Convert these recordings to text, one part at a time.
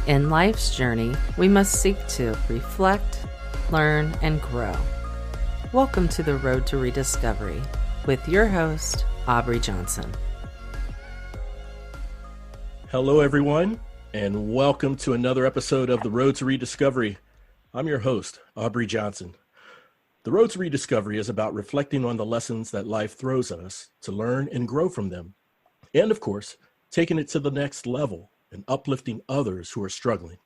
In life's journey, we must seek to reflect, learn, and grow. Welcome to the Road to Rediscovery with your host, Aubrey Johnson. Hello, everyone, and welcome to another episode of the Road to Rediscovery. I'm your host, Aubrey Johnson. The Road to Rediscovery is about reflecting on the lessons that life throws at us to learn and grow from them. And of course, taking it to the next level and uplifting others who are struggling.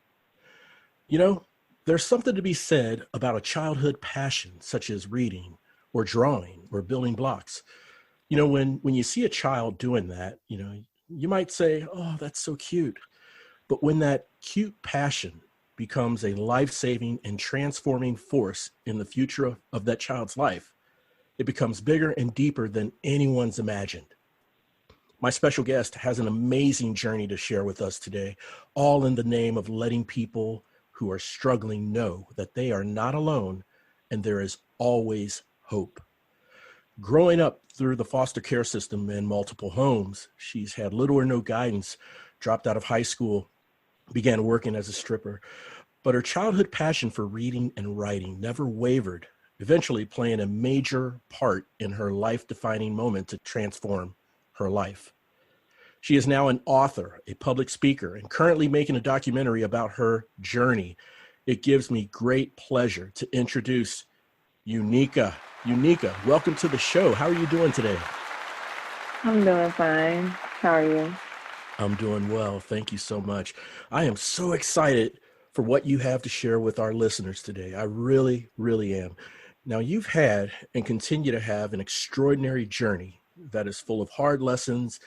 You know, there's something to be said about a childhood passion, such as reading or drawing or building blocks. You know, when you see a child doing that, you might say, oh, that's so cute. But when that cute passion becomes a life-saving and transforming force in the future of that child's life, it becomes bigger and deeper than anyone's imagined. My special guest has an amazing journey to share with us today, all in the name of letting people who are struggling know that they are not alone and there is always hope. Growing up through the foster care system in multiple homes, she's had little or no guidance, dropped out of high school, began working as a stripper. But her childhood passion for reading and writing never wavered, eventually playing a major part in her life-defining moment to transform her life. She is now an author, a public speaker, and currently making a documentary about her journey. It gives me great pleasure to introduce Unica. Unica, welcome to the show. How are you doing today? I'm doing fine. How are you? I'm doing well. Thank you so much. I am so excited for what you have to share with our listeners today. I really, really am. Now, you've had and continue to have an extraordinary journey that is full of hard lessons,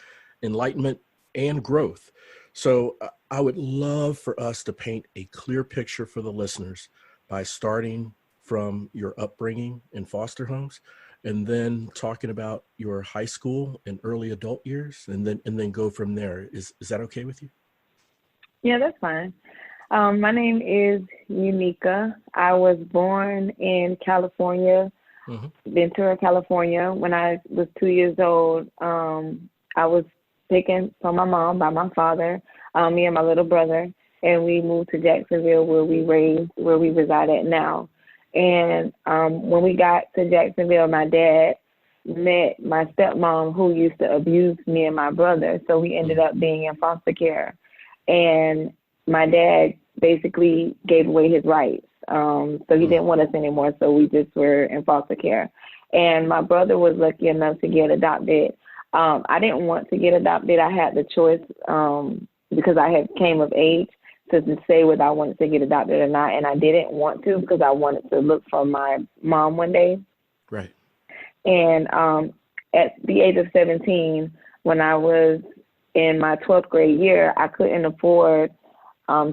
enlightenment, and growth. So I would love for us to paint a clear picture for the listeners by starting from your upbringing in foster homes and then talking about your high school and early adult years and then go from there. Is that okay with you? Yeah, that's fine. My name is Unica. I was born in California, Ventura, California. When I was 2 years old, I was taken from my mom by my father, me and my little brother, and we moved to Jacksonville where we reside at now. And when we got to Jacksonville, my dad met my stepmom who used to abuse me and my brother. So we ended up being in foster care. And my dad basically gave away his rights. So he didn't want us anymore. So we just were in foster care. And my brother was lucky enough to get adopted. I didn't want to get adopted. I had the choice because I had came of age to say whether I wanted to get adopted or not. And I didn't want to because I wanted to look for my mom one day. Right. And at the age of 17, when I was in my 12th grade year, I couldn't afford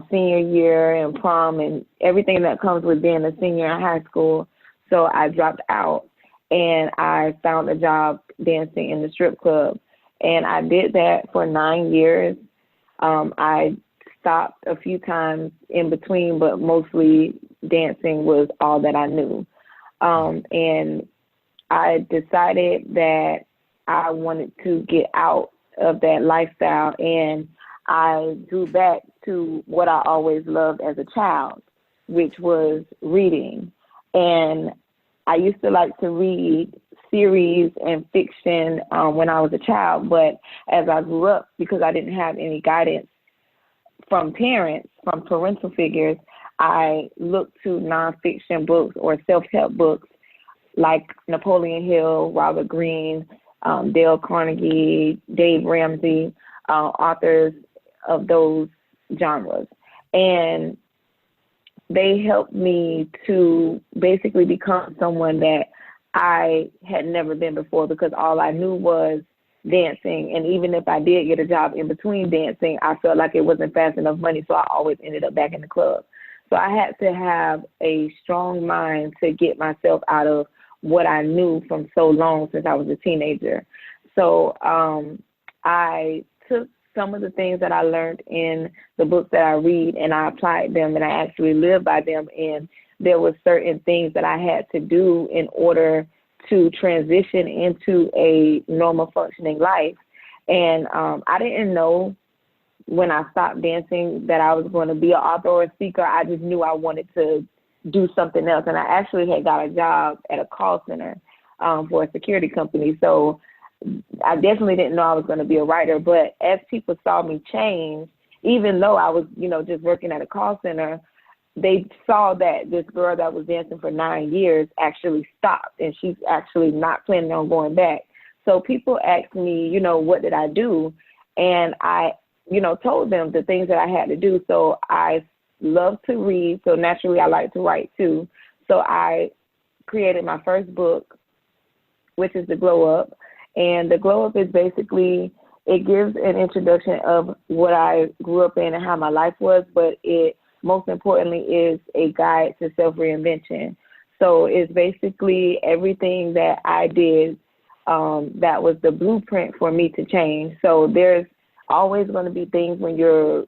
senior year and prom and everything that comes with being a senior in high school. So I dropped out and I found a job dancing in the strip club. And I did that for 9 years. I stopped a few times in between, but mostly dancing was all that I knew. And I decided that I wanted to get out of that lifestyle, and I drew back to what I always loved as a child, which was reading. And I used to like to read series and fiction when I was a child, but as I grew up, because I didn't have any guidance from parents, from parental figures, I looked to nonfiction books or self-help books like Napoleon Hill, Robert Greene, Dale Carnegie, Dave Ramsey, authors of those genres. And they helped me to basically become someone that I had never been before, because all I knew was dancing. And even if I did get a job in between dancing, I felt like it wasn't fast enough money, so I always ended up back in the club. So I had to have a strong mind to get myself out of what I knew from so long since I was a teenager. So I took some of the things that I learned in the books that I read, and I applied them, and I actually lived by them. And there were certain things that I had to do in order to transition into a normal functioning life. And I didn't know when I stopped dancing that I was going to be an author or a speaker. I just knew I wanted to do something else. And I actually had got a job at a call center for a security company. So I definitely didn't know I was going to be a writer. But as people saw me change, even though I was, just working at a call center, they saw that this girl that was dancing for 9 years actually stopped, and she's actually not planning on going back. So people asked me, what did I do? And I, told them the things that I had to do. So I love to read. So naturally I like to write too. So I created my first book, which is The Glow Up. And The Glow Up is basically, it gives an introduction of what I grew up in and how my life was, but it most importantly is a guide to self-reinvention. So it's basically everything that I did that was the blueprint for me to change. So there's always going to be things when you're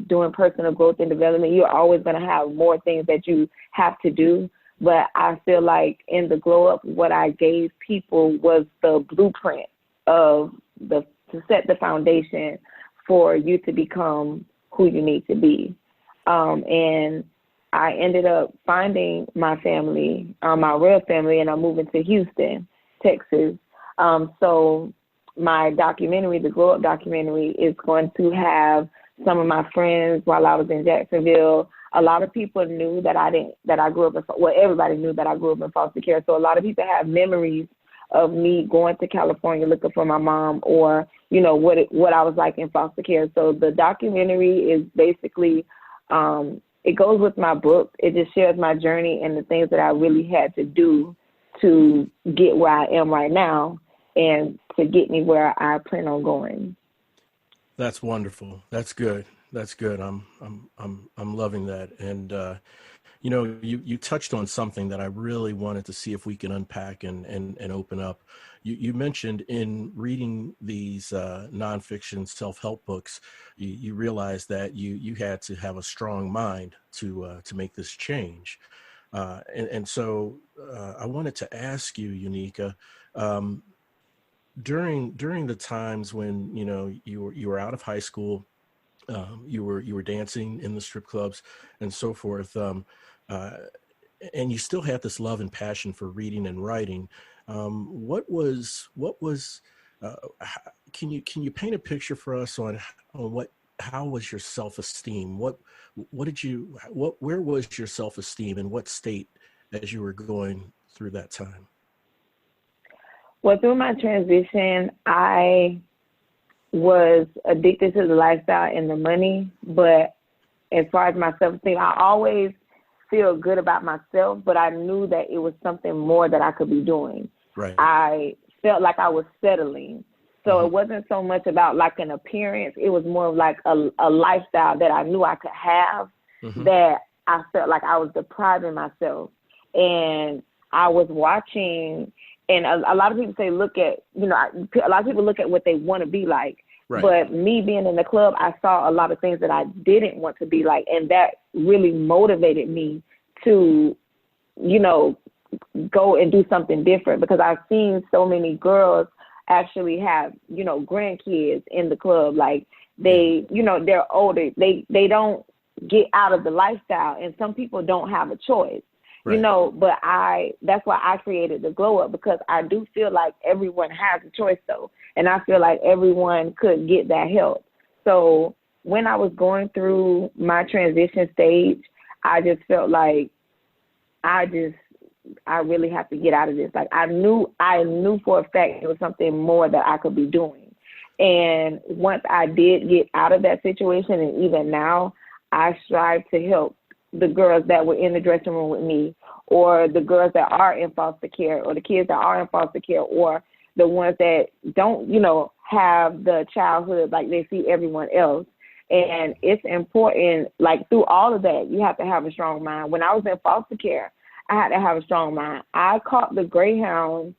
doing personal growth and development, you're always going to have more things that you have to do. But I feel like in the Glow Up, what I gave people was the blueprint to set the foundation for you to become who you need to be. And I ended up finding my family, my real family, and I'm moving to Houston, Texas. So my documentary, the Glow Up documentary, is going to have some of my friends while I was in Jacksonville. A lot of people knew that I grew up everybody knew that I grew up in foster care. So a lot of people have memories of me going to California looking for my mom, or, what I was like in foster care. So the documentary is basically, it goes with my book. It just shares my journey and the things that I really had to do to get where I am right now and to get me where I plan on going. That's wonderful. That's good. That's good. I'm loving that. And, you touched on something that I really wanted to see if we can unpack and open up. You mentioned in reading these nonfiction self-help books, you realized that you had to have a strong mind to make this change. So I wanted to ask you, Unica, during the times when you were out of high school, you were dancing in the strip clubs and so forth, and you still had this love and passion for reading and writing. Can you paint a picture for us on how was your self-esteem? Where was your self-esteem, and what state as you were going through that time? Well, through my transition, I was addicted to the lifestyle and the money. But as far as my self-esteem, I always feel good about myself, but I knew that it was something more that I could be doing. Right. I felt like I was settling. So It wasn't so much about like an appearance. It was more of like a lifestyle that I knew I could have, that I felt like I was depriving myself. And I was watching, and a lot of people say, a lot of people look at what they want to be like. Right. But me being in the club, I saw a lot of things that I didn't want to be like. And that really motivated me to, go and do something different, because I've seen so many girls actually have, grandkids in the club. Like they, they're older. They don't get out of the lifestyle, and some people don't have a choice. Right. But that's why I created the Glow Up, because I do feel like everyone has a choice though. And I feel like everyone could get that help. So when I was going through my transition stage, I just felt like I really have to get out of this. Like I knew for a fact it was something more that I could be doing. And once I did get out of that situation, and even now, I strive to help the girls that were in the dressing room with me, or the girls that are in foster care, or the kids that are in foster care, or the ones that don't, have the childhood like they see everyone else. And it's important, like through all of that, you have to have a strong mind. When I was in foster care, I had to have a strong mind. I caught the Greyhound.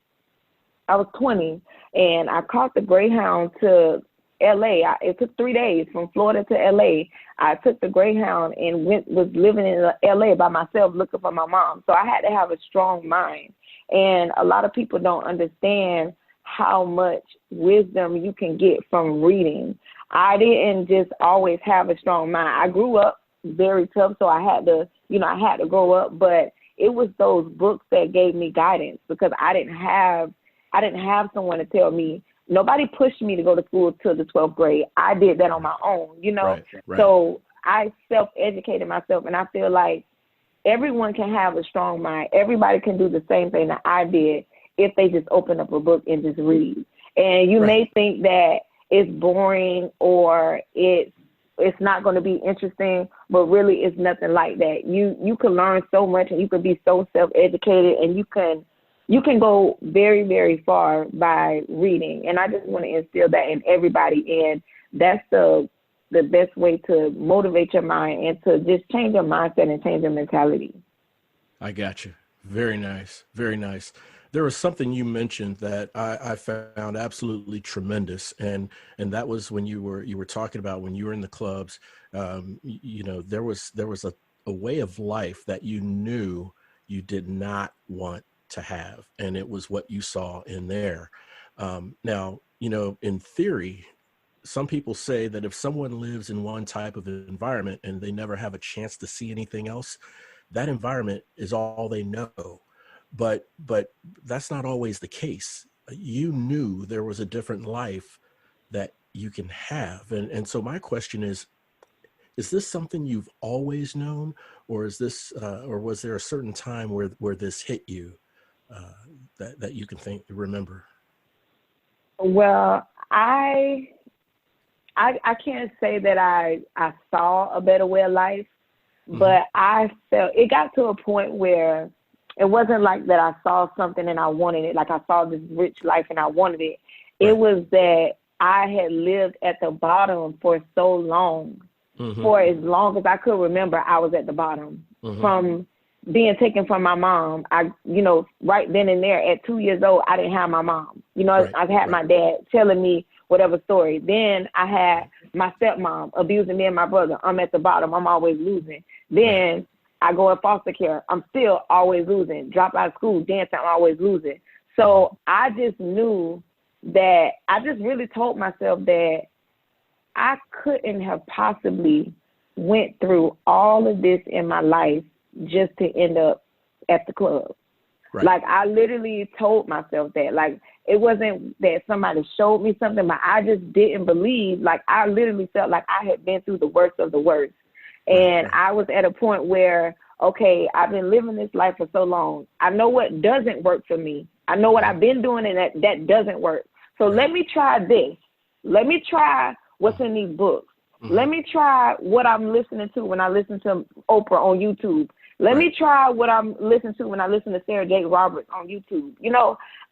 I was 20, and I caught the Greyhound to LA. It took 3 days from Florida to LA. I took the Greyhound and was living in LA by myself looking for my mom. So I had to have a strong mind. And a lot of people don't understand how much wisdom you can get from reading. I didn't just always have a strong mind. I grew up very tough, so I had to grow up, but it was those books that gave me guidance, because I didn't have someone to tell me. Nobody pushed me to go to school till the 12th grade. I did that on my own, Right. So I self-educated myself, and I feel like everyone can have a strong mind. Everybody can do the same thing that I did if they just open up a book and just read. And you may think that it's boring or it's not going to be interesting, but really it's nothing like that. You can learn so much, and you can be so self-educated, and you can go very, very far by reading. And I just want to instill that in everybody. And that's the best way to motivate your mind and to just change your mindset and change your mentality. I got you. Very nice. Very nice. There was something you mentioned that I found absolutely tremendous, and that was when you were talking about when you were in the clubs. There was a way of life that you knew you did not want to have, and it was what you saw in there. Now, in theory, some people say that if someone lives in one type of environment and they never have a chance to see anything else, that environment is all they know. But that's not always the case. You knew there was a different life that you can have. And so my question is this something you've always known, or is this, or was there a certain time where this hit you, that you can remember? Well, I can't say that I saw a better way of life, but I felt it got to a point where it wasn't like that I saw something and I wanted it, like I saw this rich life and I wanted it. It was that I had lived at the bottom for so long. For as long as I could remember, I was at the bottom. From being taken from my mom, right then and there at 2 years old, I didn't have my mom. I've had my dad telling me whatever story. Then I had my stepmom abusing me and my brother. I'm at the bottom. I'm always losing. Then I go in foster care. I'm still always losing. Drop out of school, dance, I'm always losing. So I just knew that I just really told myself that I couldn't have possibly went through all of this in my life just to end up at the club. Right. Like, I literally told myself that. Like, it wasn't that somebody showed me something, but I just didn't believe. Like, I literally felt like I had been through the worst of the worst. And I was at a point where, okay, I've been living this life for so long. I know what doesn't work for me. I know what I've been doing, and that doesn't work. So let me try this. Let me try what's in these books. Let me try what I'm listening to when I listen to Oprah on YouTube. Let me try what I'm listening to when I listen to Sarah J. Roberts on YouTube.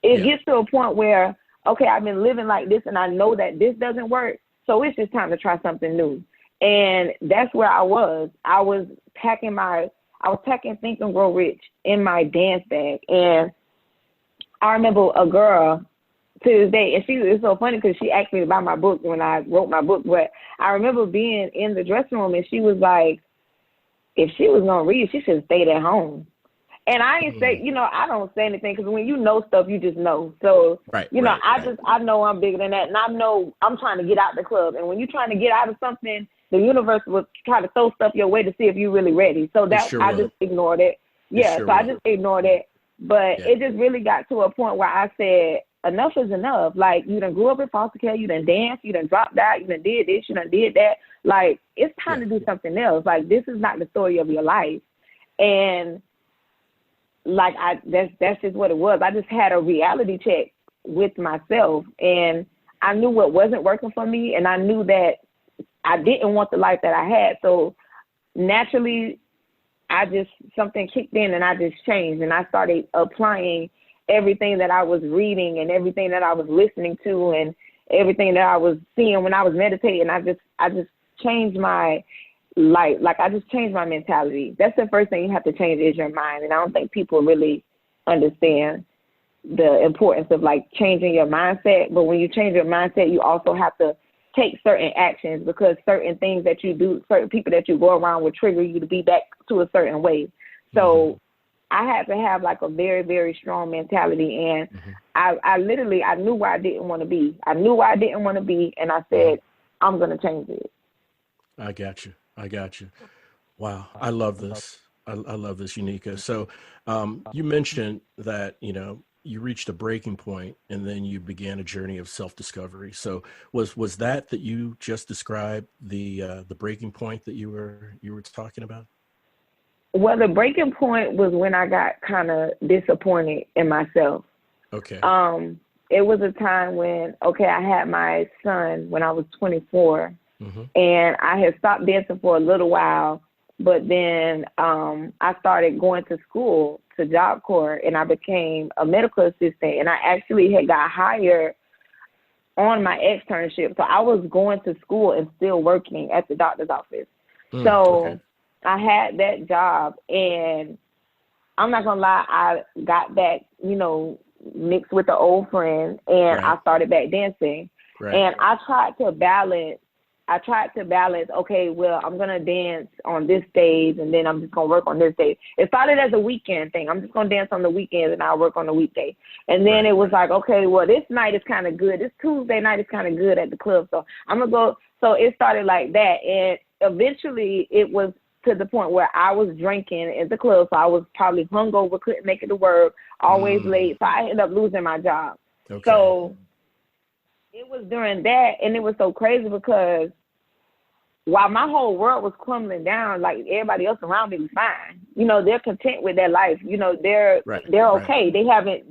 It gets to a point where, okay, I've been living like this, and I know that this doesn't work. So it's just time to try something new. And that's where I was. I was packing Think and Grow Rich in my dance bag. And I remember a girl to this day, and it's so funny because she asked me to buy my book when I wrote my book. But I remember being in the dressing room, and she was like, if she was going to read, she should have stayed at home. And I ain't say, I don't say anything, because when you know stuff, you just know. So, I know I'm bigger than that. And I know I'm trying to get out the club. And when you're trying to get out of something, the universe will try to throw stuff your way to see if you're really ready. So I just ignored it. I just ignored it. But it just really got to a point where I said, enough is enough. Like, you done grew up in foster care, you done danced, you done dropped out, you done did this, you done did that. Like, it's time to do something else. Like, this is not the story of your life. And like, that's just what it was. I just had a reality check with myself, and I knew what wasn't working for me, and I knew that I didn't want the life that I had. So naturally, something kicked in, and I just changed, and I started applying everything that I was reading and everything that I was listening to and everything that I was seeing when I was meditating. I just changed my life. Like, I just changed my mentality. That's the first thing you have to change, is your mind. And I don't think people really understand the importance of, like, changing your mindset. But when you change your mindset, you also have to take certain actions, because certain things that you do, certain people that you go around will trigger you to be back to a certain way. So I had to have, like, a very, very strong mentality. And I literally knew where I didn't want to be. I knew where I didn't want to be. And I said, I'm going to change it. I got you. Wow. I love this. I love this, Unica. So you mentioned that, you reached a breaking point and then you began a journey of self-discovery. So was that you just described the breaking point that you were talking about? Well, the breaking point was when I got kind of disappointed in myself. Okay. It was a time when, I had my son when I was 24, and I had stopped dancing for a little while, but then I started going to school, to Job Corps, and I became a medical assistant, and I actually had got hired on my externship. So I was going to school and still working at the doctor's office. So I had that job, and I'm not going to lie, I got back, mixed with the old friend, and I started back dancing. And I tried to balance, okay, well, I'm going to dance on this stage, and then I'm just going to work on this stage. It started as a weekend thing. I'm just going to dance on the weekends, and I'll work on the weekday. And then it was like, okay, well, this night is kind of good. This Tuesday night is kind of good at the club, so I'm going to go. So it started like that, and eventually it was to the point where I was drinking at the club, so I was probably hungover, couldn't make it to work, always late, so I ended up losing my job. So it was during that, and it was so crazy because while my whole world was crumbling down, like everybody else around me was fine. They're content with their life. They're okay. They haven't,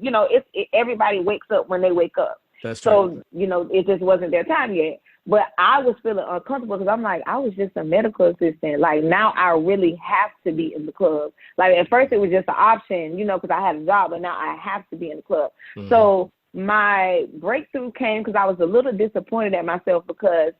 everybody wakes up when they wake up. It just wasn't their time yet. But I was feeling uncomfortable because I'm like, I was just a medical assistant. Like, now I really have to be in the club. Like, at first it was just an option, because I had a job, but now I have to be in the club. So my breakthrough came because I was a little disappointed at myself because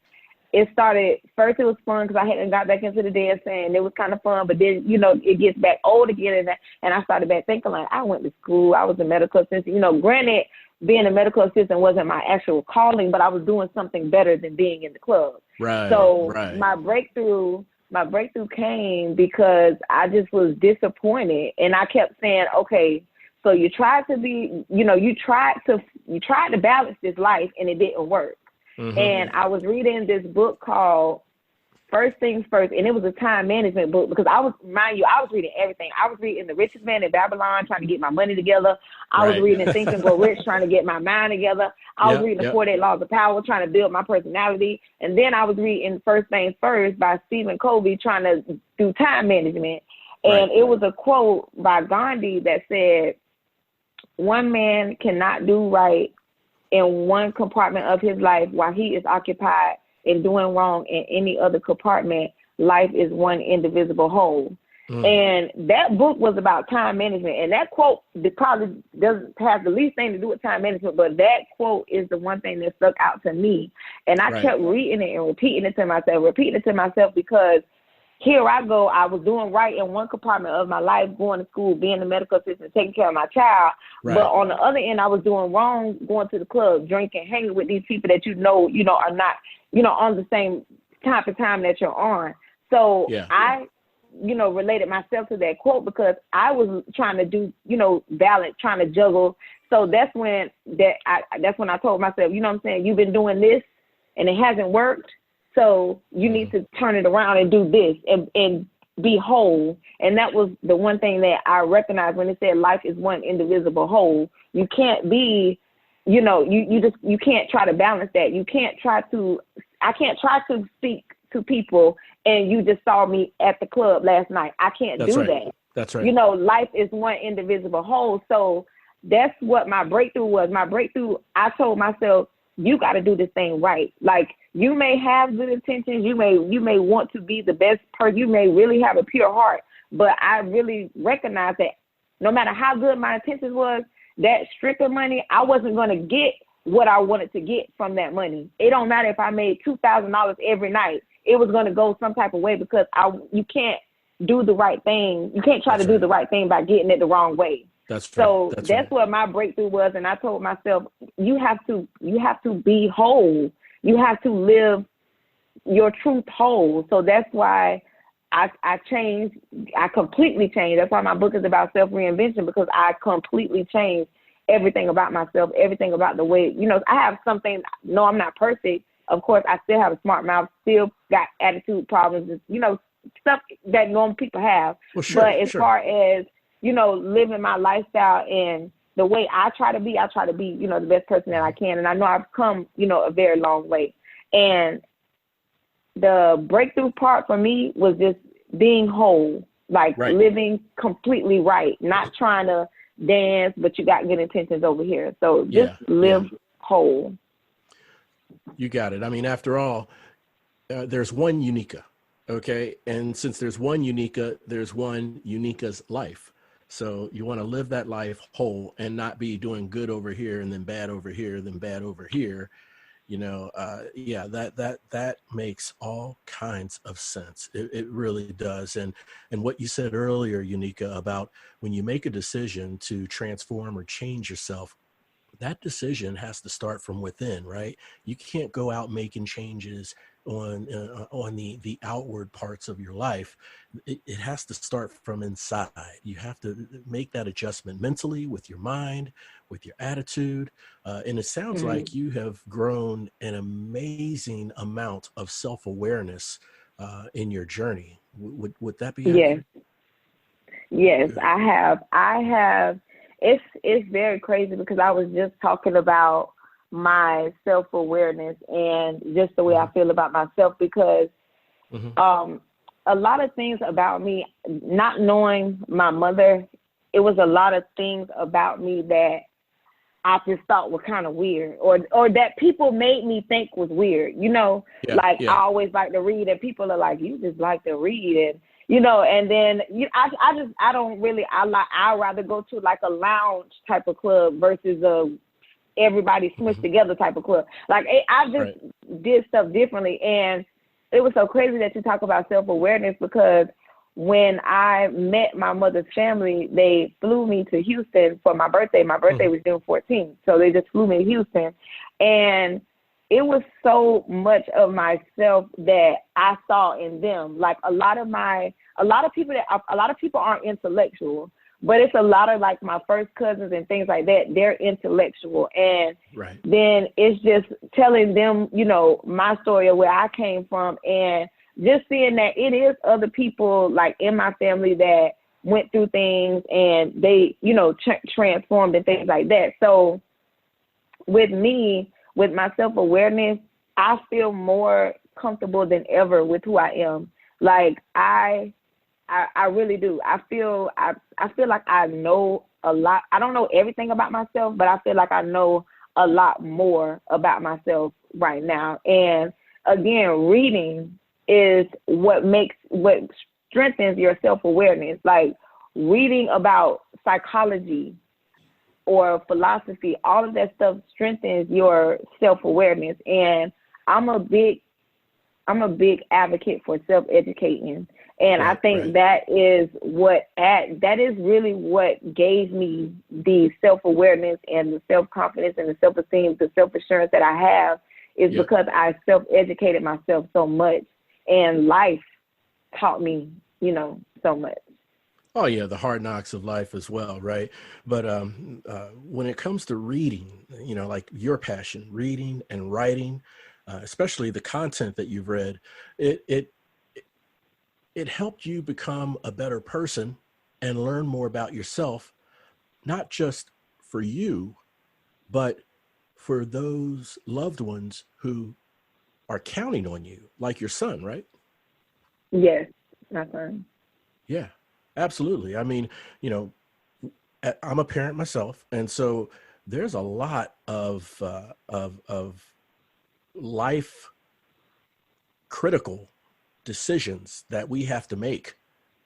it started, first it was fun because I hadn't got back into the dancing, and it was kind of fun, but then, it gets back old again, and I started back thinking, like, I went to school, I was a medical assistant. Granted, being a medical assistant wasn't my actual calling, but I was doing something better than being in the club. My breakthrough came because I just was disappointed, and I kept saying, okay, so you tried to be, you tried to balance this life, and it didn't work. And I was reading this book called First Things First, and it was a time management book because I was reading everything. I was reading The Richest Man in Babylon, trying to get my money together. I was reading Think and Grow Rich, trying to get my mind together. I was reading The 48 Laws of Power, trying to build my personality. And then I was reading First Things First by Stephen Covey, trying to do time management. And it was a quote by Gandhi that said, "One man cannot do right in one compartment of his life while he is occupied in doing wrong in any other compartment. Life is one indivisible whole." And that book was about time management. And that quote probably doesn't have the least thing to do with time management, but that quote is the one thing that stuck out to me. And I kept reading it and repeating it to myself because here I go. I was doing right in one compartment of my life, going to school, being a medical assistant, taking care of my child. But on the other end, I was doing wrong, going to the club, drinking, hanging with these people that are not, on the same type of time that you're on. So I, related myself to that quote because I was trying to do, balance, trying to juggle. So that's when I told myself, you've been doing this and it hasn't worked. So you need to turn it around and do this and be whole. And that was the one thing that I recognized when it said life is one indivisible whole. You can't be, you can't try to balance that. I can't try to speak to people and you just saw me at the club last night. I can't do that. That's right. Life is one indivisible whole. So that's what my breakthrough was. My breakthrough, I told myself, you got to do this thing right. Like, you may have good intentions. You may want to be the best person. You may really have a pure heart. But I really recognize that no matter how good my intentions was, that stripper money, I wasn't going to get what I wanted to get from that money. It don't matter if I made $2,000 every night. It was going to go some type of way because you can't do the right thing. You can't try to do the right thing by getting it the wrong way. That's what my breakthrough was. And I told myself, you have to be whole. You have to live your truth whole. So that's why I changed. I completely changed. That's why my book is about self-reinvention, because I completely changed everything about myself, everything about the way, I have something. No, I'm not perfect. of course, I still have a smart mouth, still got attitude problems, you know, stuff that normal people have. Well, sure, but as sure. far as, you know, living my lifestyle and the way I try to be, you know, the best person that I can. And I know I've come, you know, a very long way. And the breakthrough part for me was just being whole, like living completely right, not trying to dance, but you got good intentions over here. So just live whole. You got it. I mean, after all, there's one Unica, okay? And since there's one Unica, there's one Unica's life. So you want to live that life whole and not be doing good over here and then bad over here, then bad over here. You know, that makes all kinds of sense. It really does. And what you said earlier, Unica, about when you make a decision to transform or change yourself, that decision has to start from within, right? You can't go out making changes on the outward parts of your life. It has to start from inside. You have to make that adjustment mentally, with your mind, with your attitude. And it sounds like you have grown an amazing amount of self-awareness in your journey. Would that be accurate? Yes, I have. It's very crazy because I was just talking about my self-awareness and just the way I feel about myself, because a lot of things about me, not knowing my mother, it was a lot of things about me that I just thought were kind of weird, or that people made me think was weird. You know, I always like to read, and people are like, "You just like to read," and you know, and then I don't really, I'd rather go to like a lounge type of club versus a everybody smushed together type of club. Like I just did stuff differently. And it was so crazy that you talk about self-awareness, because when I met my mother's family, they flew me to Houston for my birthday. My birthday was June 14th. So they just flew me to Houston. And it was so much of myself that I saw in them. Like a lot of people aren't intellectual, but it's a lot of like my first cousins and things like that. They're intellectual. And then it's just telling them, you know, my story of where I came from, and just seeing that it is other people like in my family that went through things and they, you know, transformed and things like that. So with me, with my self-awareness, I feel more comfortable than ever with who I am. Like I really do. I feel like I know a lot. I don't know everything about myself, but I feel like I know a lot more about myself right now. And again, reading is what strengthens your self-awareness. Like reading about psychology or philosophy, all of that stuff strengthens your self-awareness. And I'm a big advocate for self-educating. And I think that is really what gave me the self-awareness and the self-confidence and the self-esteem, the self-assurance that I have, is because I self-educated myself so much, and life taught me, you know, so much. Oh yeah, the hard knocks of life as well, right? But when it comes to reading, you know, like your passion, reading and writing, especially the content that you've read, it helped you become a better person and learn more about yourself, not just for you, but for those loved ones who are counting on you, like your son, right? Yes, my son. Yeah, absolutely. I mean, you know, I'm a parent myself, and so there's a lot of life critical decisions that we have to make,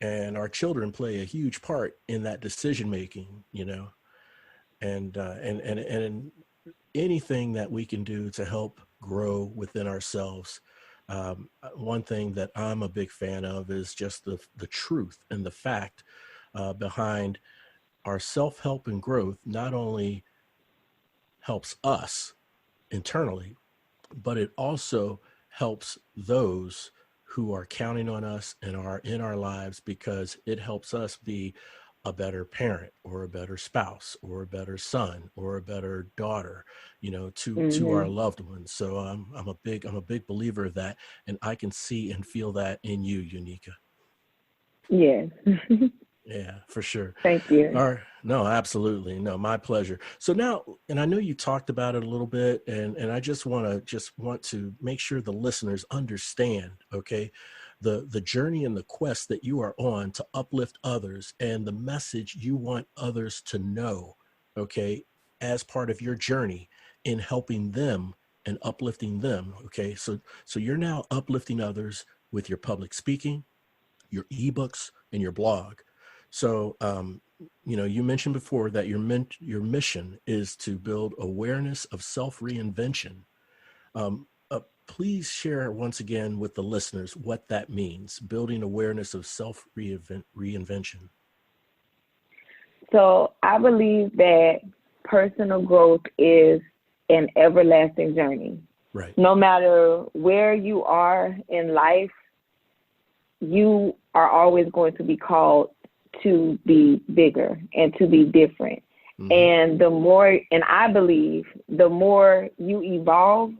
and our children play a huge part in that decision making. You know, and anything that we can do to help grow within ourselves. One thing that I'm a big fan of is just the truth and the fact behind our self-help and growth. Not only helps us internally, but it also helps those who are counting on us and are in our lives, because it helps us be a better parent or a better spouse or a better son or a better daughter, to our loved ones. So I'm a big believer of that, and I can see and feel that in you, Unica. Yes. Yeah, for sure. Thank you. All right. No, absolutely. No, my pleasure. So now, and I know you talked about it a little bit, and I just want to make sure the listeners understand, okay, the journey and the quest that you are on to uplift others and the message you want others to know, okay, as part of your journey in helping them and uplifting them. Okay. So you're now uplifting others with your public speaking, your ebooks, and your blog. So, you mentioned before that your mission is to build awareness of self-reinvention. Please share once again with the listeners what that means, building awareness of self-reinvention. So I believe that personal growth is an everlasting journey. Right. No matter where you are in life, you are always going to be called to be bigger and to be different. Mm-hmm. And I believe the more you evolve,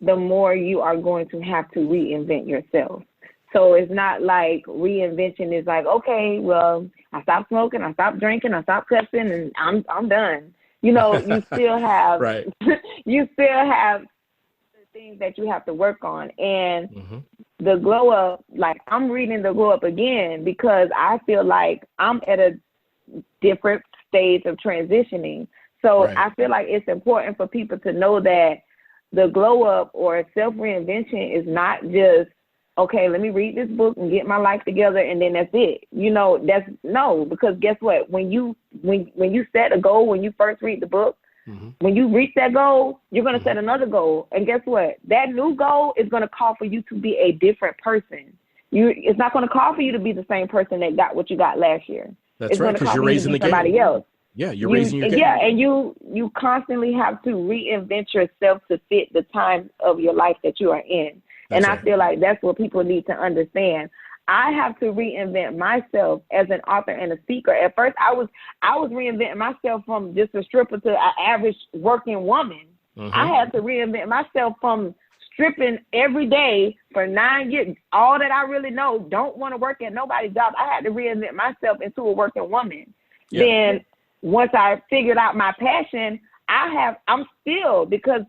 the more you are going to have to reinvent yourself. So it's not like reinvention is like, okay, well, I stopped smoking, I stopped drinking, I stopped cussing, and I'm done. You still have right. You still have the things that you have to work on. And mm-hmm. The glow up, like I'm reading the glow up again because I feel like I'm at a different stage of transitioning. So right. I feel like it's important for people to know that the glow up or self-reinvention is not just, okay, let me read this book and get my life together and then that's it. Because guess what? When you set a goal, when you first read the book, mm-hmm. when you reach that goal, you're going to mm-hmm. set another goal. And guess what? That new goal is going to call for you to be a different person. It's not going to call for you to be the same person that got what you got last year. That's right, because you're raising the game. Somebody else. Yeah, you're raising your game. Yeah, and you constantly have to reinvent yourself to fit the time of your life that you are in. That's right. I feel like that's what people need to understand. I have to reinvent myself as an author and a speaker. At first, I was reinventing myself from just a stripper to an average working woman. Mm-hmm. I had to reinvent myself from stripping every day for 9 years. All that I really know, don't want to work at nobody's job. I had to reinvent myself into a working woman. Yeah. Then once I figured out my passion, I'm still, because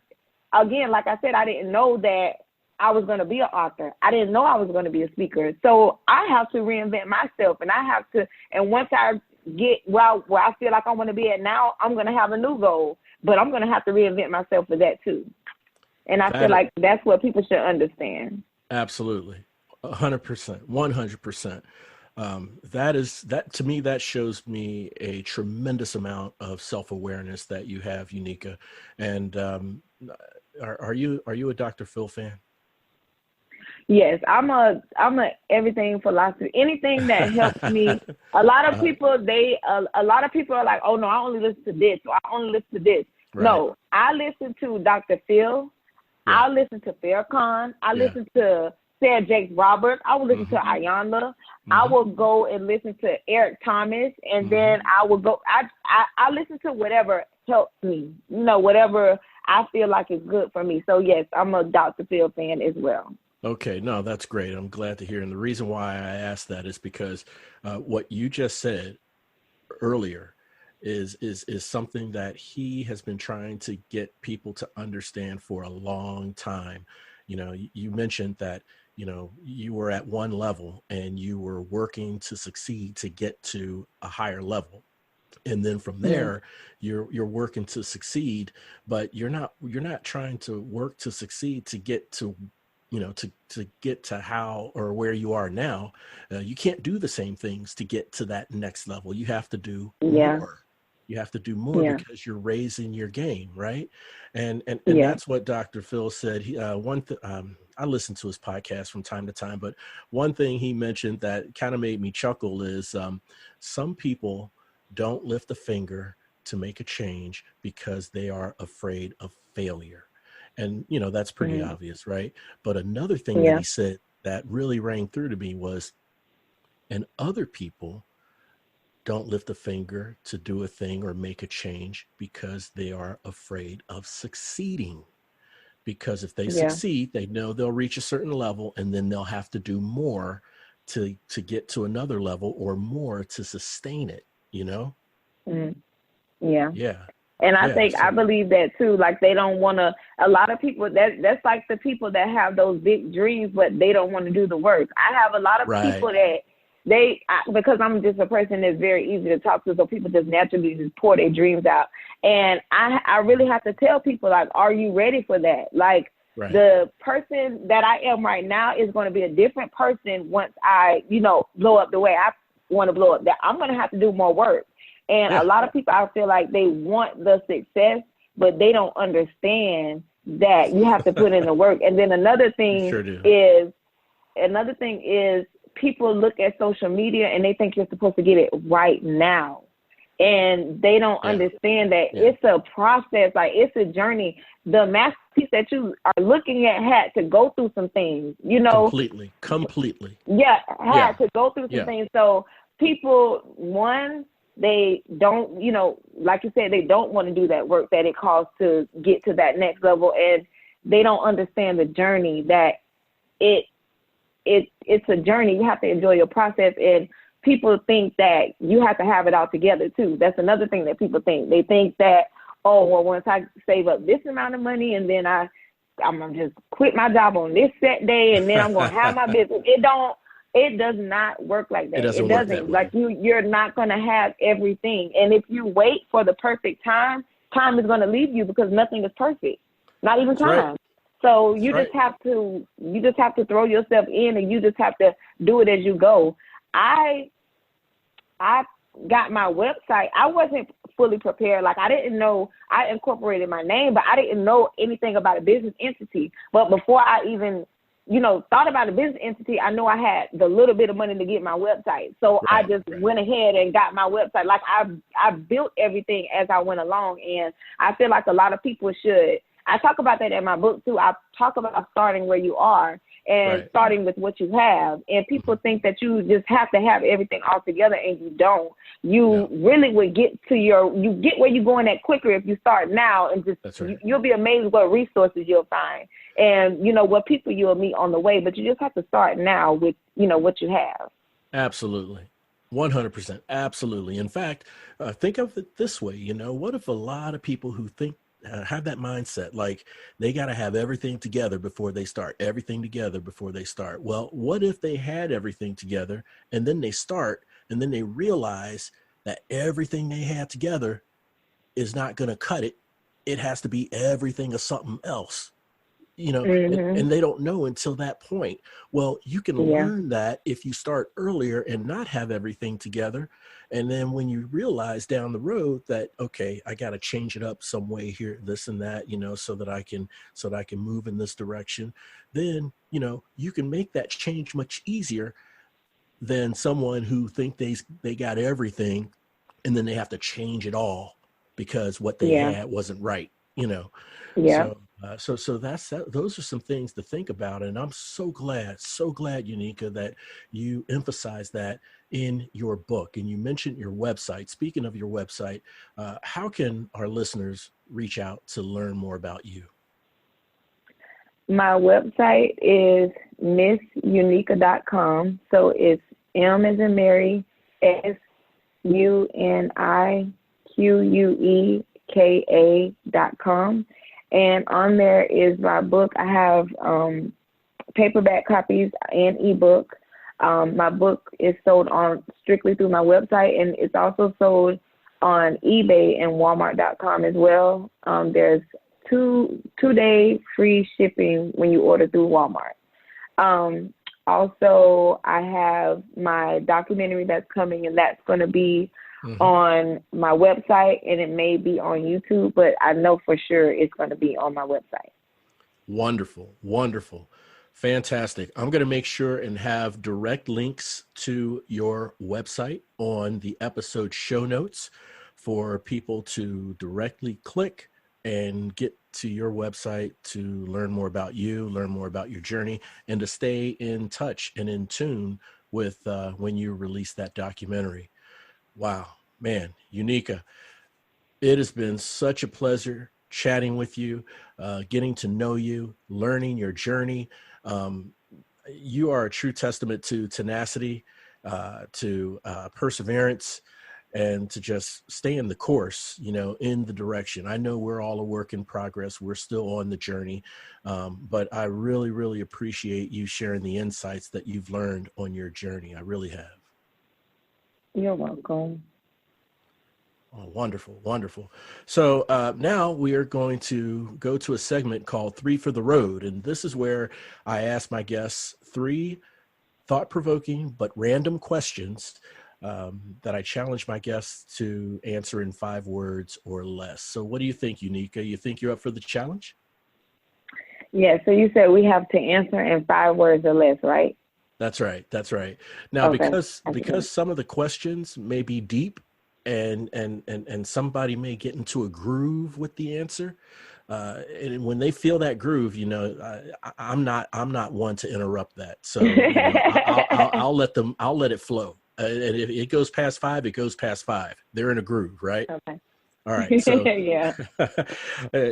again, like I said, I didn't know that I was going to be an author. I didn't know I was going to be a speaker. So I have to reinvent myself, and once I get where I feel like I want to be at now, I'm going to have a new goal, but I'm going to have to reinvent myself for that too. And I feel like that's what people should understand. Absolutely. 100%, 100%. That to me, that shows me a tremendous amount of self-awareness that you have, Unica. And are you a Dr. Phil fan? Yes, I'm a everything philosophy. Anything that helps me. A lot of people are like, oh no, I only listen to this, or I only listen to this. Right. No, I listen to Dr. Phil. Yeah. I listen to Farrakhan. I listen to Sarah Jakes Roberts. I will listen mm-hmm. to Ayanna. Mm-hmm. I will go and listen to Eric Thomas, and mm-hmm. then I will go. I listen to whatever helps me. Whatever I feel like is good for me. So yes, I'm a Dr. Phil fan as well. Okay, no, that's great. I'm glad to hear. And the reason why I asked that is because what you just said earlier is something that he has been trying to get people to understand for a long time. You mentioned that, you were at one level and you were working to succeed to get to a higher level. And then from there, you're working to succeed, but you're not trying to work to succeed to get to to get to how or where you are now. You can't do the same things to get to that next level. You have to do more. You have to do more because you're raising your game, right? And that's what Dr. Phil said. I listen to his podcast from time to time, but one thing he mentioned that kind of made me chuckle is some people don't lift a finger to make a change because they are afraid of failure. And, that's pretty obvious, right? But another thing that he said that really rang through to me was, and other people don't lift a finger to do a thing or make a change because they are afraid of succeeding. Because if they Yeah. succeed, they know they'll reach a certain level, and then they'll have to do more to get to another level, or more to sustain it, you know? Mm. Yeah. Yeah. And I Yeah. think I believe that too. Like they don't want to. A lot of people that's like the people that have those big dreams, but they don't want to do the work. I have a lot of Right. people that because I'm just a person that's very easy to talk to, so people just naturally just pour their dreams out. And I really have to tell people, like, are you ready for that? Like, Right. the person that I am right now is going to be a different person once I, blow up the way I want to blow up. That I'm going to have to do more work. And Yeah. a lot of people, I feel like they want the success, but they don't understand that you have to put in the work. And then another thing Sure do. is people look at social media and they think you're supposed to get it right now. And they don't understand that it's a process, like it's a journey. The masterpiece that you are looking at had to go through some things, Completely. Yeah, had to go through some things. So people, they don't, like you said, they don't want to do that work that it costs to get to that next level. And they don't understand the journey, that it's a journey. You have to enjoy your process. And people think that you have to have it all together too. That's another thing that people think. They think that, oh, well, once I save up this amount of money and then I'm going to just quit my job on this set day and then I'm going to have my business. It does not work like that. It doesn't. Like you're not going to have everything. And if you wait for the perfect time is going to leave you, because nothing is perfect, not even time. Right. So you just have to throw yourself in, and you just have to do it as you go. I got my website. I wasn't fully prepared. Like, I didn't know, I incorporated my name, but I didn't know anything about a business entity. But before I even, thought about a business entity, I know I had the little bit of money to get my website. So I just went ahead and got my website. Like, I built everything as I went along. And I feel like a lot of people should. I talk about that in my book too. I talk about starting where you are and starting with what you have. And people think that you just have to have everything all together, and you don't. You really would get where you're going at quicker if you start now, and just you'll be amazed what resources you'll find, and what people you'll meet on the way. But you just have to start now with what you have. Absolutely. 100%. Absolutely. In fact, think of it this way. What if a lot of people who think, have that mindset, like they got to have everything together before they start, Well, what if they had everything together and then they start, and then they realize that everything they had together is not going to cut it. It has to be everything or something else, and they don't know until that point. Well, you can learn that if you start earlier and not have everything together. And then when you realize down the road that, okay, I got to change it up some way here, this and that, so that I can move in this direction, then, you can make that change much easier than someone who think they got everything and then they have to change it all because what they had wasn't right, So that's that. Those are some things to think about, and I'm so glad, Unika, that you emphasize that in your book. And you mentioned your website. Speaking of your website, how can our listeners reach out to learn more about you? My website is missunika.com. So it's M as in Mary, SUNIQUEKA.com. And on there is my book. I have paperback copies and ebook. My book is sold strictly through my website, and it's also sold on eBay and Walmart.com as well. There's two-day free shipping when you order through Walmart. Also, I have my documentary that's coming, and that's going to be on my website, and it may be on YouTube, but I know for sure it's going to be on my website. Wonderful. Fantastic. I'm going to make sure and have direct links to your website on the episode show notes for people to directly click and get to your website to learn more about you, learn more about your journey, and to stay in touch and in tune with when you release that documentary. Wow, man, Unica, it has been such a pleasure chatting with you, getting to know you, learning your journey. Um, you are a true testament to tenacity, to perseverance, and to just stay in the course, in the direction. I know we're all a work in progress. We're still on the journey. But I really, really appreciate you sharing the insights that you've learned on your journey. I really have. You're welcome. Oh, wonderful, wonderful. So now we are going to go to a segment called Three for the Road. And this is where I ask my guests three thought-provoking but random questions that I challenge my guests to answer in 5 words or less. So what do you think, Unica? You think you're up for the challenge? Yeah, so you said we have to answer in 5 words or less, right? That's right. That's right. Now, Okay. because some of the questions may be deep and somebody may get into a groove with the answer, and when they feel that groove, I'm not one to interrupt that. So I'll let it flow. And if it goes past 5, it goes past 5. They're in a groove, right? Okay. All right. So Yeah.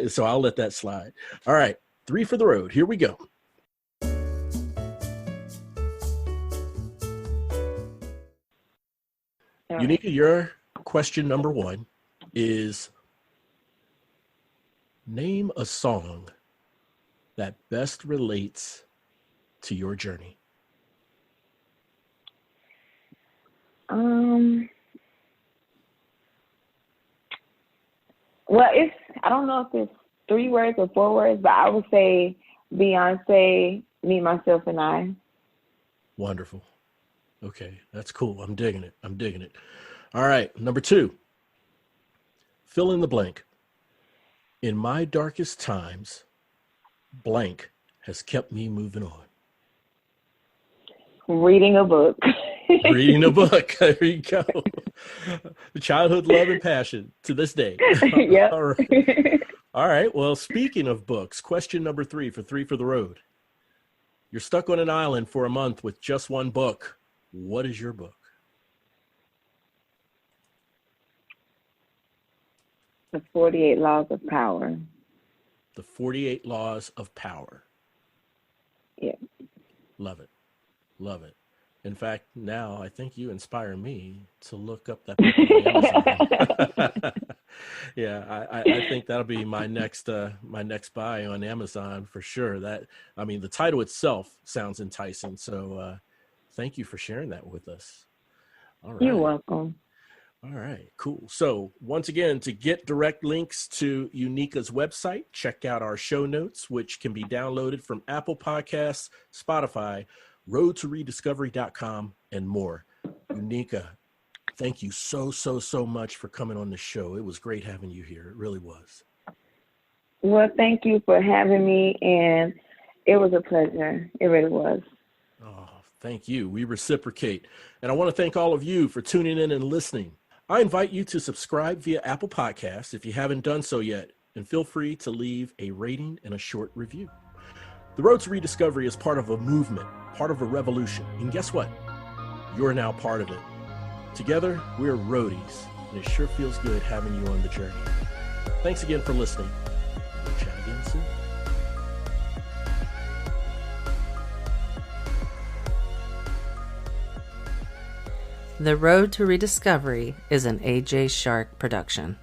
so I'll let that slide. All right. 3 for the road. Here we go. Unica, your question number 1 is, name a song that best relates to your journey. Well, I don't know if it's 3 words or 4 words, but I would say Beyonce, Me, Myself, and I. Wonderful. Okay, that's cool. I'm digging it. All right, number 2. Fill in the blank. In my darkest times, blank has kept me moving on. Reading a book. Reading a book. There you go. Childhood love and passion to this day. Yep. All right. Well, speaking of books, question number 3 for 3 for the road. You're stuck on an island for a month with just one book. What is your book? The 48 Laws of Power. The 48 Laws of Power. Yeah. Love it. Love it. In fact, now I think you inspire me to look up that book on Amazon. Yeah, I think that'll be my next buy on Amazon for sure. The title itself sounds enticing. So thank you for sharing that with us. All right. You're welcome. All right, cool. So once again, to get direct links to Unica's website, check out our show notes, which can be downloaded from Apple Podcasts, Spotify, roadtorediscovery.com, and more. Unica, thank you so much for coming on the show. It was great having you here. It really was. Well, thank you for having me, and it was a pleasure. It really was. Oh, thank you. We reciprocate. And I want to thank all of you for tuning in and listening. I invite you to subscribe via Apple Podcasts if you haven't done so yet, and feel free to leave a rating and a short review. The Road to Rediscovery is part of a movement, part of a revolution. And guess what? You're now part of it. Together, we're roadies, and it sure feels good having you on the journey. Thanks again for listening. We'll chat again soon. The Road to Rediscovery is an AJ Shark production.